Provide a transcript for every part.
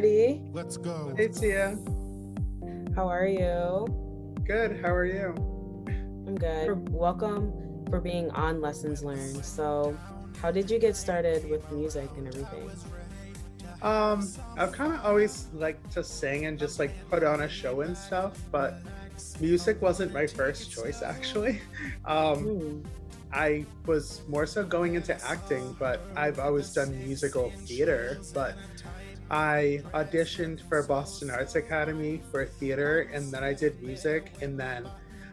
Marty. Let's go. Hey Tia. How are you? Good. How are you? I'm good. Welcome for being on Lessons Learned. So, how did you get started with music and everything? I've kind of always liked to sing and just like put on a show and stuff, but music wasn't my first choice actually. Um, Hmm. I was more so going into acting, but I've always done musical theater. But I auditioned for Boston Arts Academy for theater, and then I did music, and then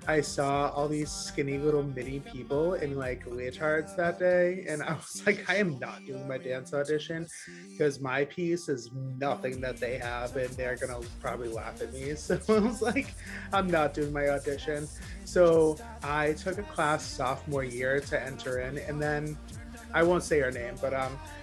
I saw all these skinny little mini people in like leotards that day, and I was like, I am not doing my dance audition because my piece is nothing that they have, and they're gonna probably laugh at me. So I was like, I'm not doing my audition. So I took a class sophomore year to enter in, and then I won't say her name, but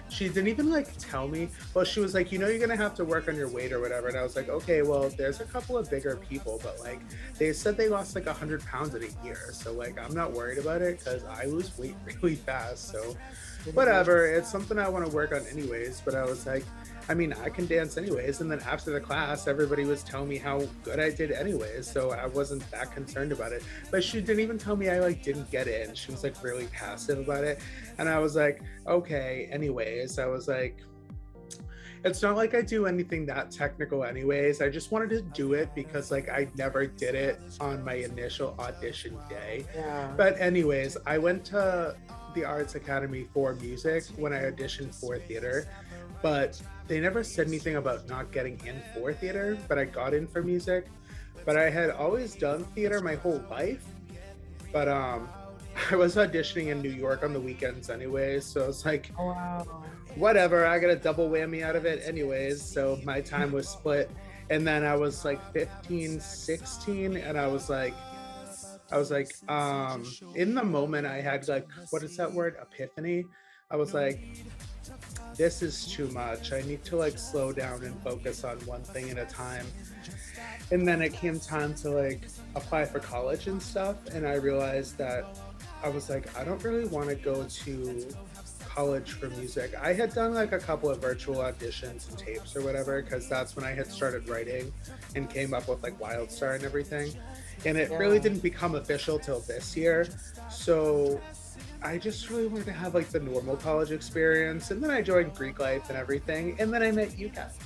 she didn't even like tell me. Well, she was like, you're gonna have to work on your weight or whatever. And I was like, okay, well, there's a couple of bigger people, but like they said they lost like 100 pounds in a year. So like I'm not worried about it because I lose weight really fast. So whatever, it's something I want to work on anyways. But I was like, I mean, I can dance anyways. And then after the class, everybody was telling me how good I did anyways. So I wasn't that concerned about it. But she didn't even tell me I like didn't get in. She was like really passive about it. And I was like, okay, anyways. I was like, it's not like I do anything that technical anyways. I just wanted to do it because like I never did it on my initial audition day. Yeah. But anyways, I went to the Arts Academy for music when I auditioned for theater, but they never said anything about not getting in for theater, but I got in for music. But I had always done theater my whole life. But I was auditioning in New York on the weekends anyways, so I was like, Oh, wow. whatever, I got a double whammy out of it anyways. So my time was split. And then I was like 15, 16, and I was like, in the moment I had like, what is that word? Epiphany. I was like, this is too much. I need to like slow down and focus on one thing at a time. And then it came time to like apply for college and stuff. And I realized that I was like, I don't really want to go to college for music. I had done like a couple of virtual auditions and tapes or whatever, because that's when I had started writing and came up with like WildStarr and everything. And it really didn't become official till this year. So I just really wanted to have like the normal college experience. And then I joined Greek life and everything. And then I met you guys.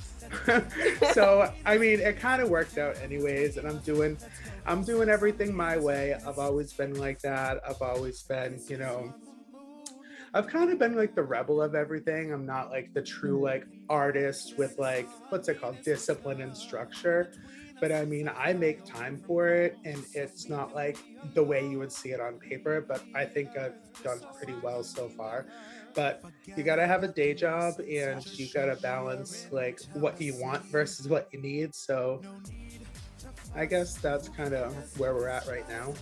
So I mean, it kind of worked out anyways. And I'm doing everything my way. I've always been like that. I've always been, I've kind of been like the rebel of everything. I'm not like the true like artist with like, what's it called, discipline and structure. But I mean, I make time for it, and it's not like the way you would see it on paper, but I think I've done pretty well so far. But you gotta have a day job, and you gotta balance like what you want versus what you need. So I guess that's kind of where we're at right now.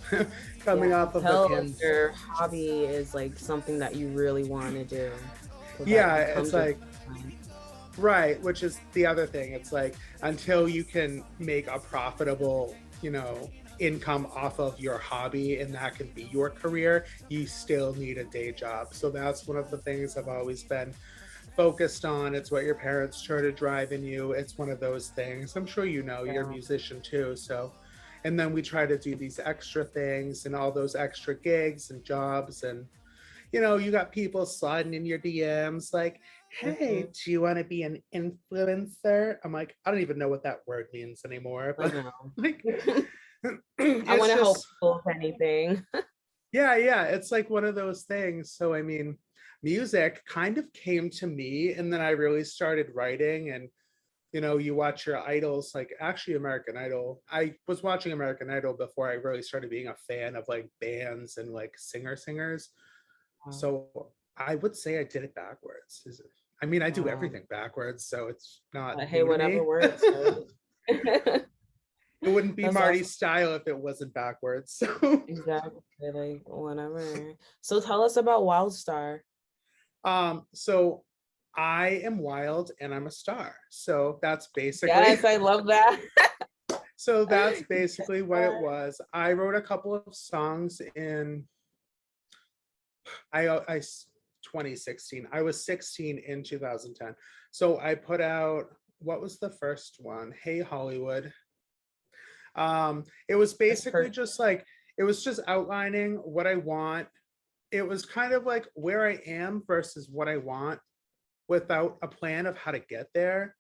Coming Yeah. off of Tell the if your hobby is like something that you really want to do. So that yeah, becomes it's your like time. right, which is the other thing. It's like until you can make a profitable, income off of your hobby and that can be your career, you still need a day job. So that's one of the things I've always been focused on. It's what your parents try to drive in you. It's one of those things. I'm sure you're a Yeah. musician too. So, and then we try to do these extra things and all those extra gigs and jobs. And, you got people sliding in your DMs like, hey, Mhm. do you want to be an influencer? I'm like, I don't even know what that word means anymore. I But know. like, I want it's to help just, people if anything. yeah, it's like one of those things. So, I mean, music kind of came to me, and then I really started writing. And, you watch your idols, like actually American Idol. I was watching American Idol before I really started being a fan of like bands and like singers. Wow. So I would say I did it backwards. I mean, I do Wow. everything backwards, so it's not Hey, new to whatever me. works, right? It wouldn't be That's awesome. Marty's style if it wasn't backwards. So, Exactly. Like whatever. So tell us about WildStarr. so I am wild and I'm a star. So that's basically Yes, I love that. so that's basically what it was. I wrote a couple of songs in I 2016. I was 16 in 2010. So I put out what was the first one? Hey Hollywood. It was That's basically perfect. just like, it was just outlining what I want. It was kind of like where I am versus what I want without a plan of how to get there.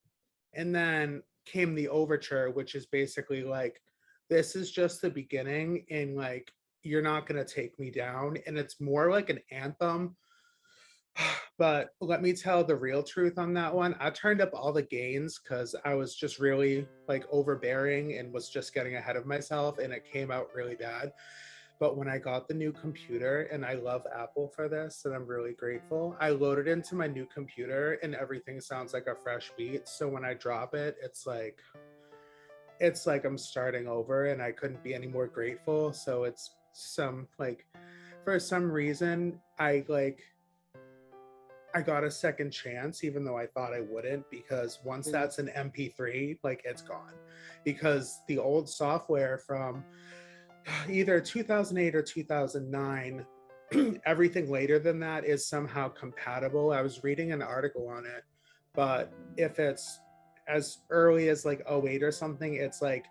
And then came the overture, which is basically like, this is just the beginning, and like, you're not going to take me down. And it's more like an anthem. But let me tell the real truth on that one. I turned up all the gains because I was just really like overbearing and was just getting ahead of myself, and it came out really bad. But when I got the new computer, and I love Apple for this, and I'm really grateful, I loaded into my new computer and everything sounds like a fresh beat. So when I drop it, it's like I'm starting over, and I couldn't be any more grateful. So it's some like, for some reason, I got a second chance, even though I thought I wouldn't, because once Mm. that's an MP3, like, it's gone. Because the old software from either 2008 or 2009, everything later than that is somehow compatible. I was reading an article on it, but if it's as early as like '08 or something, it's like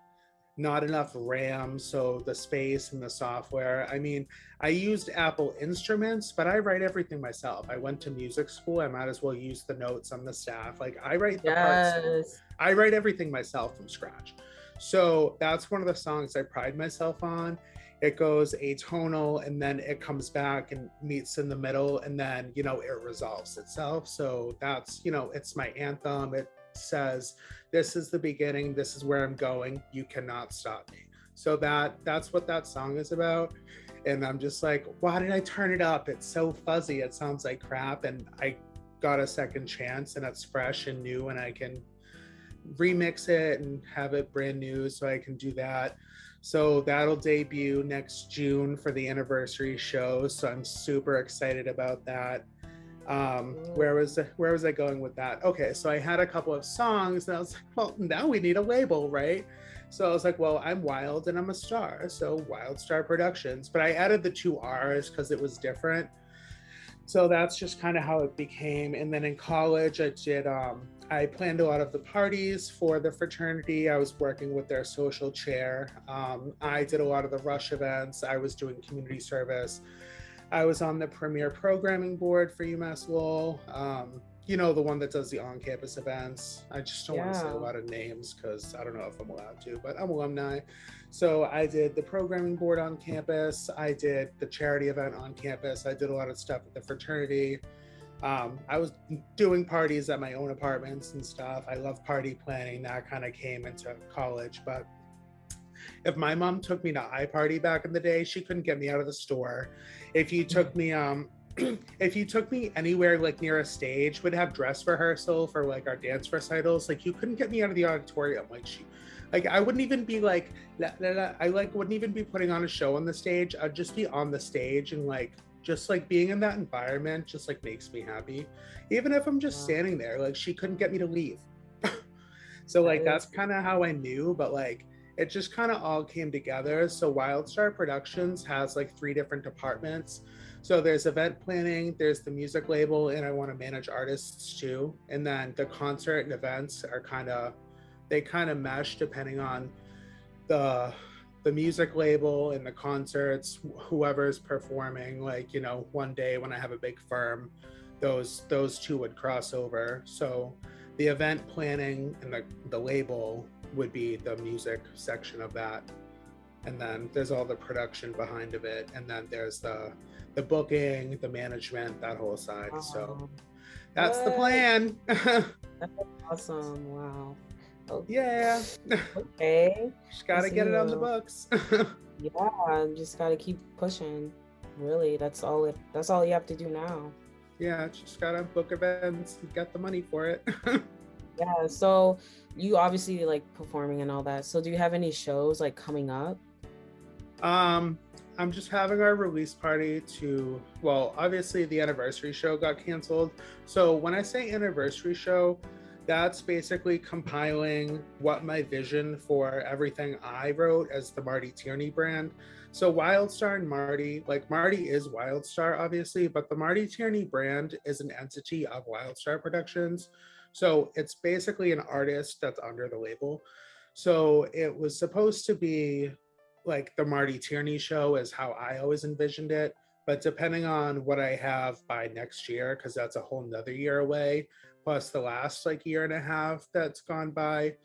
not enough RAM, so the space and the software. I mean, I used Apple Instruments, but I write everything myself. I went to music school. I might as well use the notes on the staff. Like, I write the parts. Yes. I write everything myself from scratch. So that's one of the songs I pride myself on. It goes atonal, and then it comes back and meets in the middle, and then, it resolves itself. So that's, it's my anthem. It says, this is the beginning, this is where I'm going, you cannot stop me. So that's what that song is about. And I'm just like, why did I turn it up? It's so fuzzy, it sounds like crap. And I got a second chance, and it's fresh and new, and I can remix it and have it brand new, so I can do that. So that'll debut next June for the anniversary show, so I'm super excited about that. Where was I going with that? Okay, so I had a couple of songs, and I was like, well, now we need a label, right? So I was like, well, I'm Wild and I'm a star, so WildStarr Productions. But I added the two R's because it was different. So that's just kind of how it became. And then in college, I planned a lot of the parties for the fraternity. I was working with their social chair. I did a lot of the rush events. I was doing community service. I was on the premier programming board for UMass Lowell. The one that does the on-campus events. I just don't want to say a lot of names because I don't know if I'm allowed to, but I'm alumni. So I did the programming board on campus. I did the charity event on campus. I did a lot of stuff at the fraternity. I was doing parties at my own apartments and stuff. I love party planning. That kind of came into college. But if my mom took me to iParty back in the day, she couldn't get me out of the store. If you took me if you took me anywhere like near a stage, would have dress rehearsal for like our dance recitals, like, you couldn't get me out of the auditorium. Like, I wouldn't even be like, I like wouldn't even be putting on a show on the stage. I'd just be on the stage, and like, just like being in that environment just like makes me happy, even if I'm just standing there. Like, she couldn't get me to leave. So like, that's kind of how I knew. But like, it just kind of all came together. So WildStarr Productions has like 3 different departments. So there's event planning, there's the music label, and I want to manage artists too. And then the concert and events are they kind of mesh depending on the music label and the concerts, whoever's performing. Like, one day when I have a big firm, those two would cross over. So the event planning and the label would be the music section of that. And then there's all the production behind of it, and then there's the booking, the management, that whole side. So that's the plan. That's awesome. Wow. Okay. Yeah. Okay. Just gotta get it on the books. Yeah, just gotta keep pushing. Really, that's all you have to do now. Yeah, just gotta book events and get the money for it. Yeah, so you obviously like performing and all that. So do you have any shows like coming up? I'm just having our release party well, obviously the anniversary show got canceled. So when I say anniversary show, that's basically compiling what my vision for everything I wrote as the Marty Tierney brand. So WildStarr and Marty, like, Marty is WildStarr obviously, but the Marty Tierney brand is an entity of WildStarr Productions. So it's basically an artist that's under the label. So it was supposed to be like the Marty Tierney show, is how I always envisioned it. But depending on what I have by next year, because that's a whole nother year away, plus the last like year and a half that's gone by,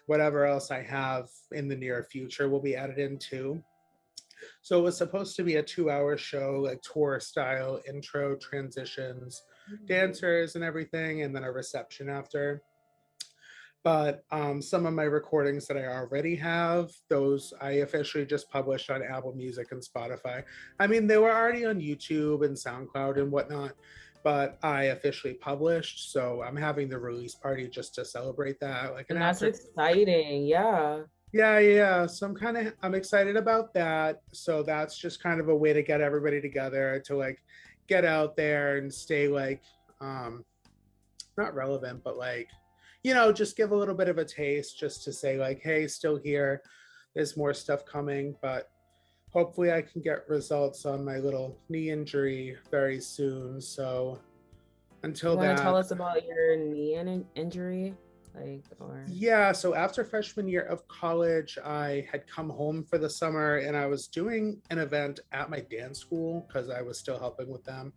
whatever else I have in the near future will be added in too. So it was supposed to be a 2 hour show, like tour style, intro, transitions, Mhm. dancers, and everything, and then a reception after. But some of my recordings that I already have, those I officially just published on Apple Music and Spotify. I mean, they were already on YouTube and SoundCloud and whatnot, but I officially published. So I'm having the release party just to celebrate that, like an And that's after. exciting. Yeah. Yeah. So I'm excited about that. So that's just kind of a way to get everybody together to like get out there and stay like um not relevant, but like, just give a little bit of a taste just to say like, hey, still here. There's more stuff coming, but hopefully I can get results on my little knee injury very soon. So You until want to tell that, us about your knee injury? Like, or yeah. So after freshman year of college, I had come home for the summer and I was doing an event at my dance school because I was still helping with them.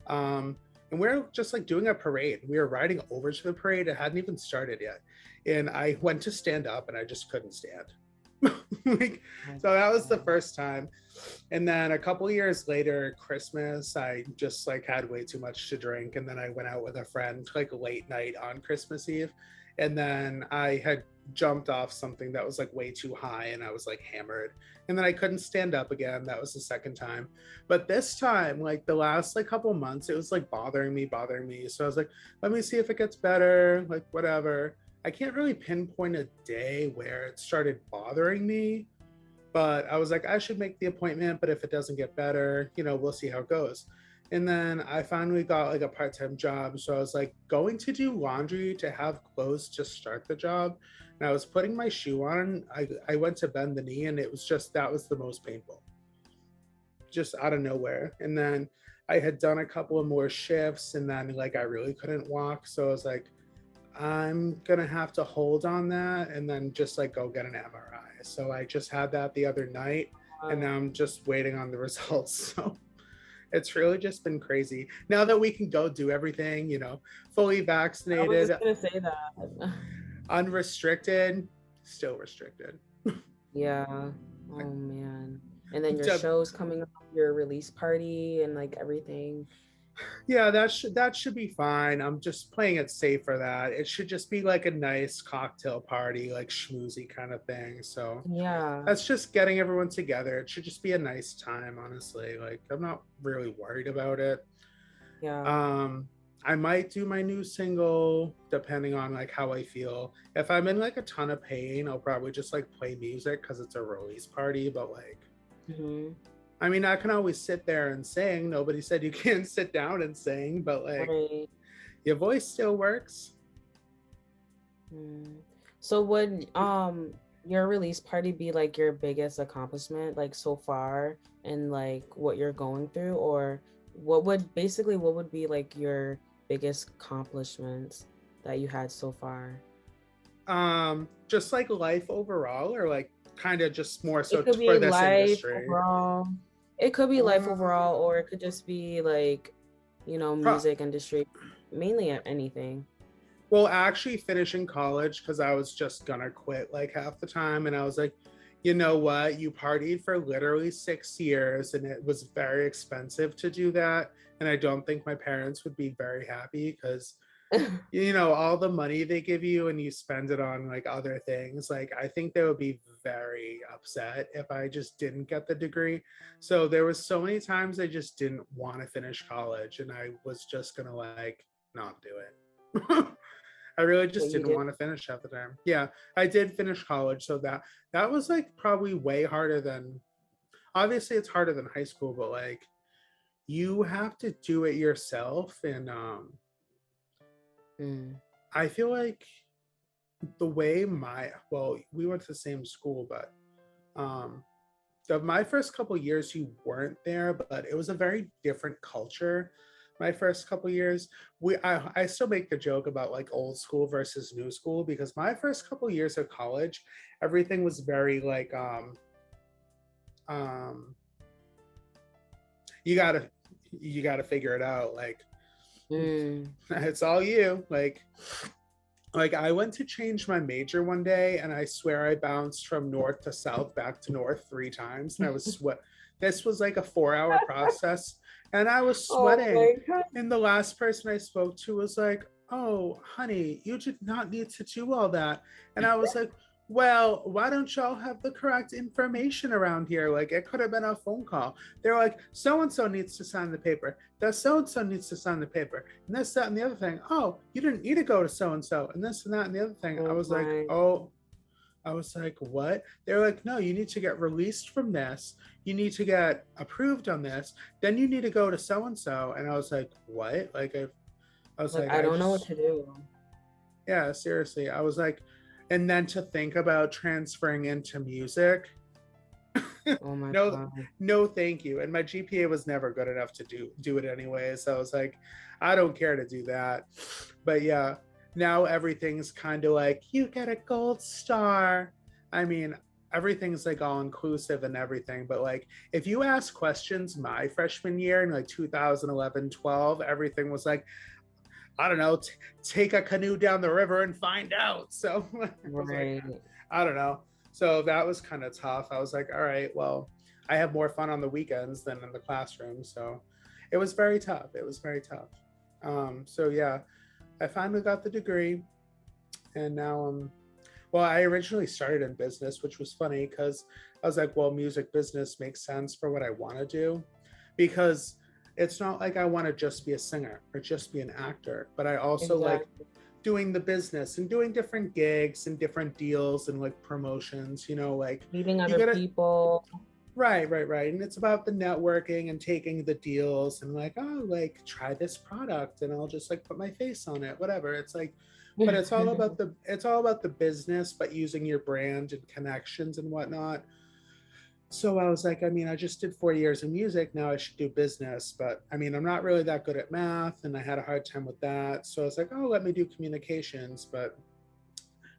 Um, and we are just like doing a parade. We were riding over to the parade. It hadn't even started yet. And I went to stand up and I just couldn't stand. Like, oh so that was the God. first time. And then a couple years later, Christmas, I just like had way too much to drink. And then I went out with a friend like late night on Christmas Eve. And then I had jumped off something that was like way too high and I was like hammered. And then I couldn't stand up again. That was the second time. But this time, like the last like couple months, it was like bothering me. So I was like, let me see if it gets better, like whatever. I can't really pinpoint a day where it started bothering me, but I was like, I should make the appointment. But if it doesn't get better, we'll see how it goes. And then I finally got like a part time job. So I was like going to do laundry to have clothes to start the job. And I was putting my shoe on. I went to bend the knee and it was just, that was the most painful, just out of nowhere. And then I had done a couple of more shifts and then like I really couldn't walk. So I was like, I'm gonna have to hold on that and then just like go get an MRI. So I just had that the other night and now I'm just waiting on the results. So it's really just been crazy. Now that we can go do everything, fully I was vaccinated, just gonna say that. unrestricted, still restricted. Yeah. Oh man. And then your show's coming up, your release party and like everything. Yeah, that should be fine. I'm just playing it safe for that. It should just be like a nice cocktail party, like schmoozy kind of thing. So Yeah. that's just getting everyone together. It should just be a nice time, honestly. Like I'm not really worried about it. Yeah. Um, I might do my new single depending on like how I feel. If I'm in like a ton of pain, I'll probably just like play music because it's a release party. But like, Hmm. I mean, I can always sit there and sing. Nobody said you can't sit down and sing, but like Right. your voice still works. Mm. So would your release party be like your biggest accomplishment like so far and like what you're going through, or what would be like your biggest accomplishments that you had so far? Just like life overall, or like kind of just more so It could for be this life industry. overall. It could be life Um, overall, or it could just be like, pro- music industry, mainly anything. well, actually finishing college because I was just gonna quit like half the time, and I was like, you know what? You partied for literally 6 years, and it was very expensive to do that, and I don't think my parents would be very happy because all the money they give you and you spend it on like other things, like I think they would be very upset if I just didn't get the degree. So there was so many times I just didn't want to finish college and I was just gonna like not do it. I really But just you didn't did. want to finish at the time. Yeah, I did finish college, so that was like probably way harder than, obviously it's harder than high school, but like you have to do it yourself. And Mm. I feel like the way we went to the same school, but um my first couple years you weren't there, but it was a very different culture. My first couple years, I still make the joke about like old school versus new school, because my first couple years of college, everything was very like um you gotta you gotta figure it out, like Mm. it's all you, like I went to change my major one day and I swear I bounced from north to south back to north 3 times, and I was sweat. This was like a 4 hour process, and I was Oh sweating. my God. And the last person I spoke to was like, "Oh, honey, you did not need to do all that." And I was like, "Well, why don't y'all have the correct information around here? Like, it could have been a phone call." They're like, "So and so needs to sign the paper. That so and so needs to sign the paper, and this, that, and the other thing. Oh, you didn't need to go to so and so, and this and that and the other thing." I Oh was like, my. "Oh." I was like, "What?" They're like, "No, you need to get released from this. You need to get approved on this. Then you need to go to so and so." And I was like, "What?" I was Like, like, I I don't know what just, to do. yeah, seriously. I was like, and then to think about transferring into music, Oh my no, God. no, thank you. And my GPA was never good enough to do it anyway. So I was like, I don't care to do that. But yeah, now everything's kind of like you get a gold star. I mean, everything's like all inclusive and everything. But like, if you ask questions my freshman year in like 2011, 12, everything was like, I don't know, take a canoe down the river and find out. So I was like, Right. I don't know. So that was kind of tough. I was like, all right, well, I have more fun on the weekends than in the classroom. So it was very tough. It was very tough. So yeah, I finally got the degree, and now well, I originally started in business, which was funny because I was like, well, music business makes sense for what I want to do, because it's not like I want to just be a singer or just be an actor, but I also like Exactly. doing the business and doing different gigs and different deals and like promotions, like Meeting you other gotta, people. right, right, right. And it's about the networking and taking the deals and like, oh, like try this product and I'll just like put my face on it, whatever. It's like, but it's all about the business, but using your brand and connections and whatnot. So I was like, I mean, I just did 4 years of music. Now I should do business. But I mean, I'm not really that good at math and I had a hard time with that. So I was like, oh, let me do communications. But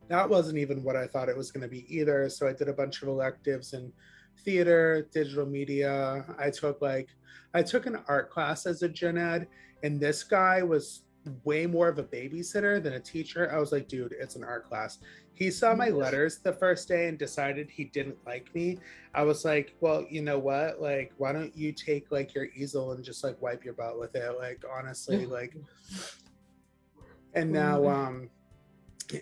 that wasn't even what I thought it was going to be either. So I did a bunch of electives in theater, digital media. I took an art class as a gen ed, and this guy was way more of a babysitter than a teacher. I was like, dude, it's an art class. He saw my letters the first day and decided he didn't like me. I was like, well, you know what? Like, why don't you take like your easel and just like wipe your butt with it? Like, honestly, like, and now,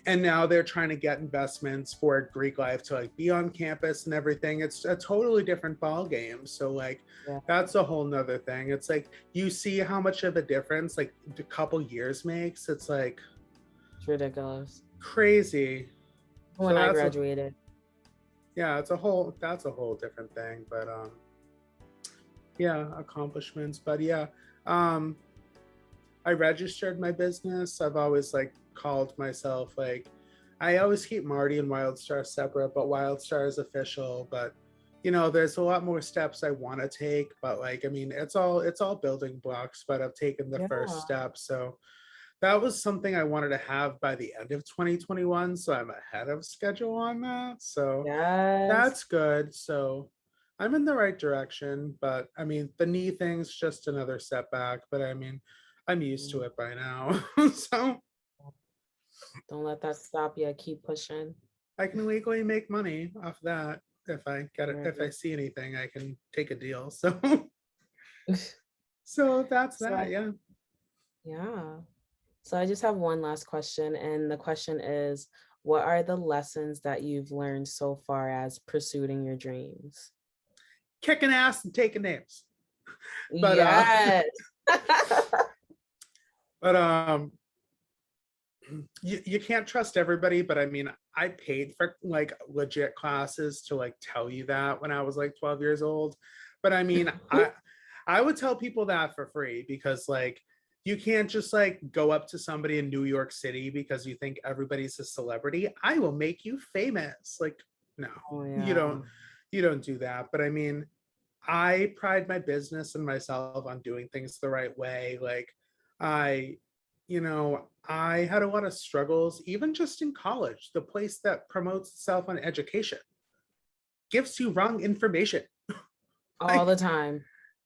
and now they're trying to get investments for Greek life to like be on campus and everything. It's a totally different ball game. So like Yeah, that's a whole nother thing. It's like you see how much of a difference like a couple years makes. It's like it's ridiculous. crazy. So When I graduated. yeah, that's a whole different thing. But yeah, accomplishments. But yeah, um I registered my business. I've always like called myself like, I always keep Marty and WildStarr separate, but WildStarr is official. But there's a lot more steps I want to take. But like, I mean, it's all building blocks. But I've taken the Yeah. first step. So that was something I wanted to have by the end of 2021. So I'm ahead of schedule on that. So Yes. that's good. So I'm in the right direction, but I mean, the knee thing's just another setback, but I mean, I'm used to Mm. it by now. So Don't let that stop you. Keep pushing. I can legally make money off that. If I get it, if I Right. see anything, I can take a deal. So, so that's So that. Yeah. yeah. So I just have one last question, and the question is, what are the lessons that you've learned so far as pursuing your dreams? Kicking ass and taking names. But, Yes. but, you can't trust everybody, but I mean, I paid for like legit classes to like tell you that when I was like 12 years old. But I mean, I would tell people that for free, because like you can't just like go up to somebody in New York City because you think everybody's a celebrity. I will make you famous. Like, no, Oh you don't yeah. you don't do that. But I mean, I pride my business and myself on doing things the right way. Like I, I had a lot of struggles, even just in college. The place that promotes itself on education gives you wrong information. All Like, the time.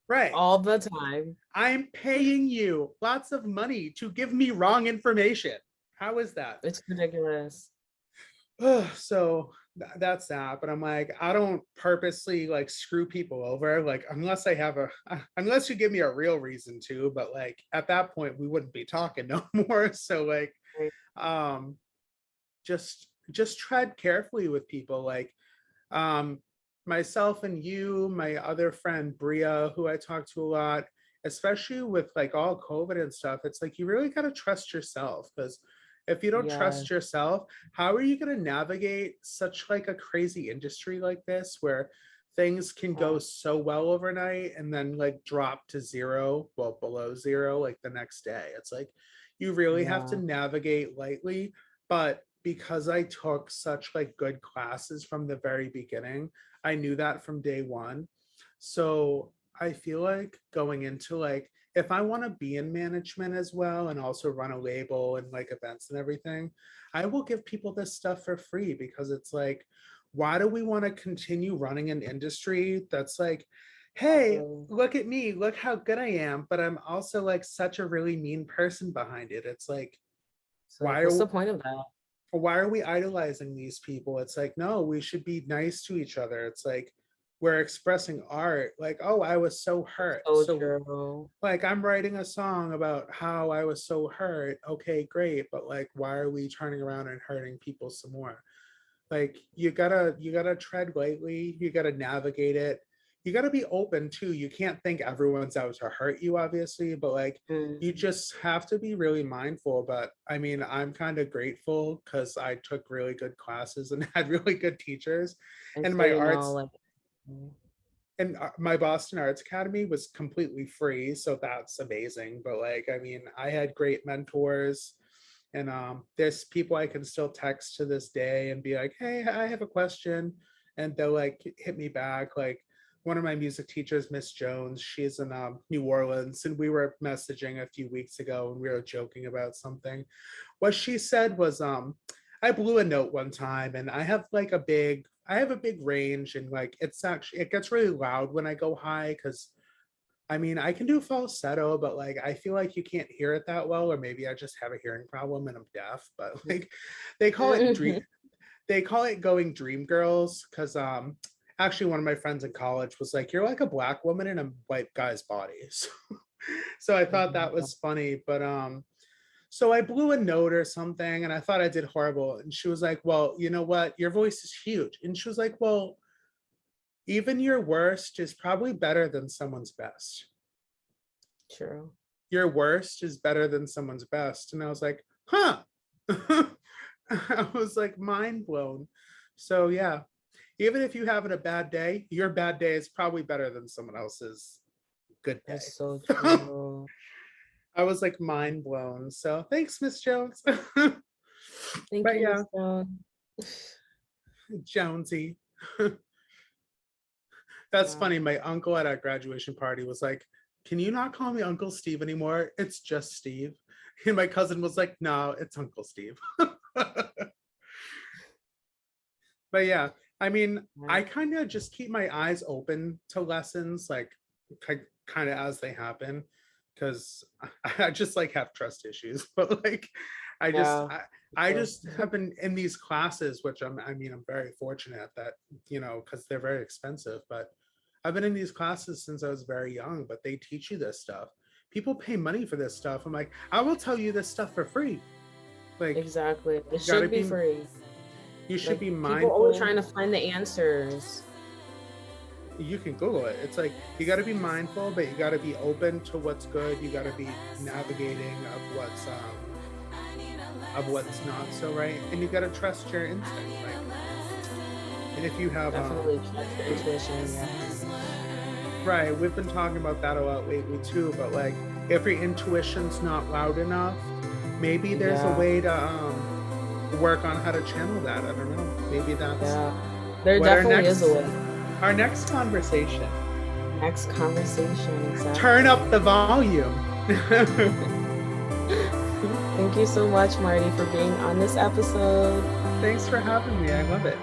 right. All the time. I'm paying you lots of money to give me wrong information. How is that? It's ridiculous. So that's that. But I'm like, I don't purposely like screw people over, like unless I have a unless you give me a real reason to. But like at that point we wouldn't be talking no more. So like Right. um just tread carefully with people. Like um myself and you, my other friend Bria, who I talk to a lot, especially with like all COVID and stuff, it's like you really got to trust yourself, because if you don't Yeah. trust yourself, how are you going to navigate such like a crazy industry like this, where things can go so well overnight and then like drop to zero, well below zero, like the next day? It's like you really have to Yeah. navigate lightly. But because I took such like good classes from the very beginning, I knew that from day one. So I feel like going into like, if I want to be in management as well and also run a label and like events and everything, I will give people this stuff for free, because it's like, why do we want to continue running an industry that's like, hey, Exactly. look at me, look how good I am, but I'm also like such a really mean person behind it? It's like, It's like, why what's are the point of that? why are we idolizing these people? It's like, no, we should be nice to each other. It's like we're expressing art. Like, oh, I was so hurt. So So true. like I'm writing a song about how I was so hurt. Okay, great. But like, why are we turning around and hurting people some more? Like you gotta tread lightly, you gotta navigate it, you gotta be open too. You can't think everyone's out to hurt you, obviously, but like you Mm. just have to be really mindful. But I mean, I'm kind of grateful because I took really good classes and had really good teachers. And And so my you know, arts like, mm, and my Boston Arts Academy was completely free, so that's amazing. But like, I mean, I had great mentors, and there's people I can still text to this day and be like, "Hey, I have a question," and they'll like hit me back. Like one of my music teachers, Miss Jones, she's in New Orleans, and we were messaging a few weeks ago, and we were joking about something. What she said was, I blew a note one time, and I have a big range, and like it gets really loud when I go high, because I mean I can do falsetto, but like I feel like you can't hear it that well, or maybe I just have a hearing problem and I'm deaf. But like they call it dream they call it going dream girls, because actually one of my friends in college was like, you're like a black woman in a white guy's body. So I oh thought my that God. was funny. But so I blew a note or something and I thought I did horrible. And she was like, well, you know what? Your voice is huge. And she was like, well, even your worst is probably better than someone's best. True. Your worst is better than someone's best. And I was like, huh. I was like mind blown. So yeah, even if you having a bad day, your bad day is probably better than someone else's good That's day. so true. I was like mind blown. So thanks, Miss Jones. Thank But you, yeah, Miss Stone. Jonesy. That's Wow. funny. My uncle at our graduation party was like, can you not call me Uncle Steve anymore? It's just Steve. And my cousin was like, no, it's Uncle Steve. But yeah, I mean, Right. I kind of just keep my eyes open to lessons, like kind of as they happen, because I just like have trust issues. But like, I just Yeah. I, Me I too. just have been in these classes, which I mean, I'm very fortunate that, because they're very expensive. But I've been in these classes since I was very young. But they teach you this stuff. People pay money for this stuff. I'm like, I will tell you this stuff for free. Like, Exactly. It you gotta should be be, free. you should Like be people always mindful. trying to find the answers. You can Google it. It's like you got to be mindful, but you got to be open to what's good. You got to be navigating of what's not so right, and you got to trust your instinct. Like, and if you have Definitely trust your intuition. Yes. right, we've been talking about that a lot lately too. But like, if your intuition's not loud enough, maybe there's a Yeah. way to work on how to channel that. I don't know. Maybe that's Yeah. There what definitely is a way. our next conversation next conversation. Exactly. Turn up the volume. Thank you so much, Marty, for being on this episode. Thanks for having me. I love it.